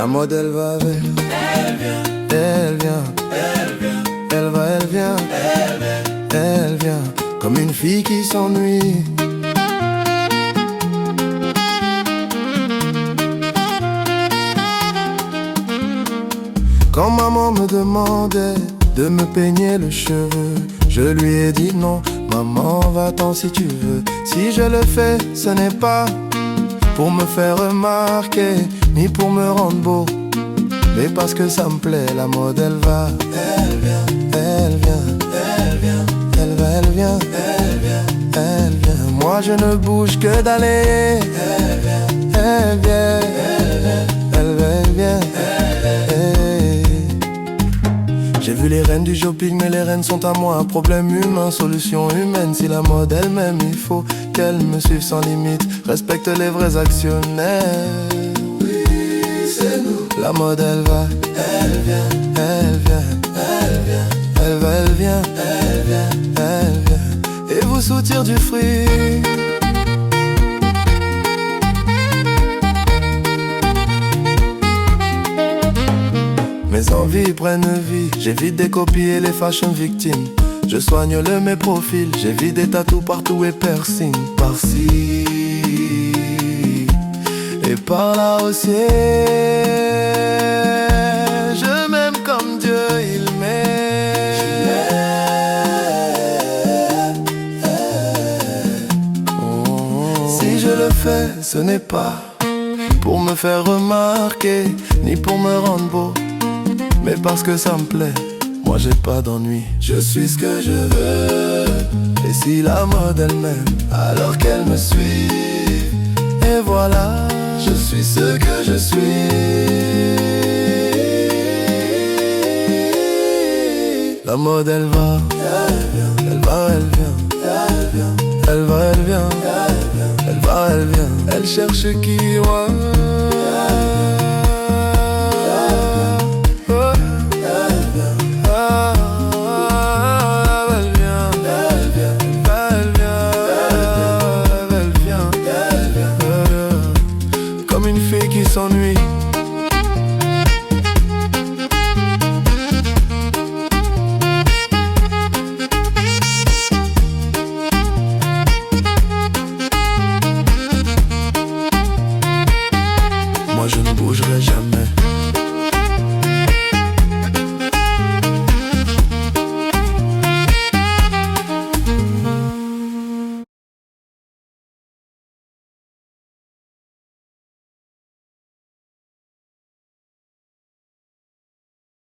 La mode elle va avec, Elle vient, elle vient, elle vient, elle va, elle vient, elle vient. elle vient, comme une fille qui s'ennuie. Quand maman me demandait de me peigner le cheveu, je lui ai dit non, maman va-t'en si tu veux. Si je le fais, ce n'est pas pour me faire remarquer, ni pour me rendre beau, mais parce que ça me plaît. La mode elle va, Elle vient, elle vient, elle vient, elle va, elle vient, elle vient, elle vient. Moi je ne bouge que d'aller. elle vient, Elle vient, elle va, elle vient. J'ai vu les reines du shopping, mais les reines sont à moi. Un problème humain, solution humaine. Si la mode elle-même, il faut qu'elle me suive sans limite. Respecte les vrais actionnaires. oui, c'est nous. La mode elle va, Elle vient, elle vient, elle vient, elle va, elle vient, elle vient. elle vient. Et vous soutire du fric. Mes envies prennent vie, j'évite des copies et les fashion victimes. Je soigne le mes profils, j'évite des tatous partout et piercing par-ci et par-là aussi. Je m'aime comme Dieu il m'aime. Si je le fais, ce n'est pas pour me faire remarquer, ni pour me rendre beau, mais parce que ça me plaît. Moi j'ai pas d'ennui, je suis ce que je veux. Et si la mode elle-même, alors qu'elle me suit. Et voilà, je suis ce que je suis. La mode elle va, Elle vient, elle va, elle vient, elle vient, elle va, elle vient, elle vient. elle va, elle vient. Elle cherche qui, moi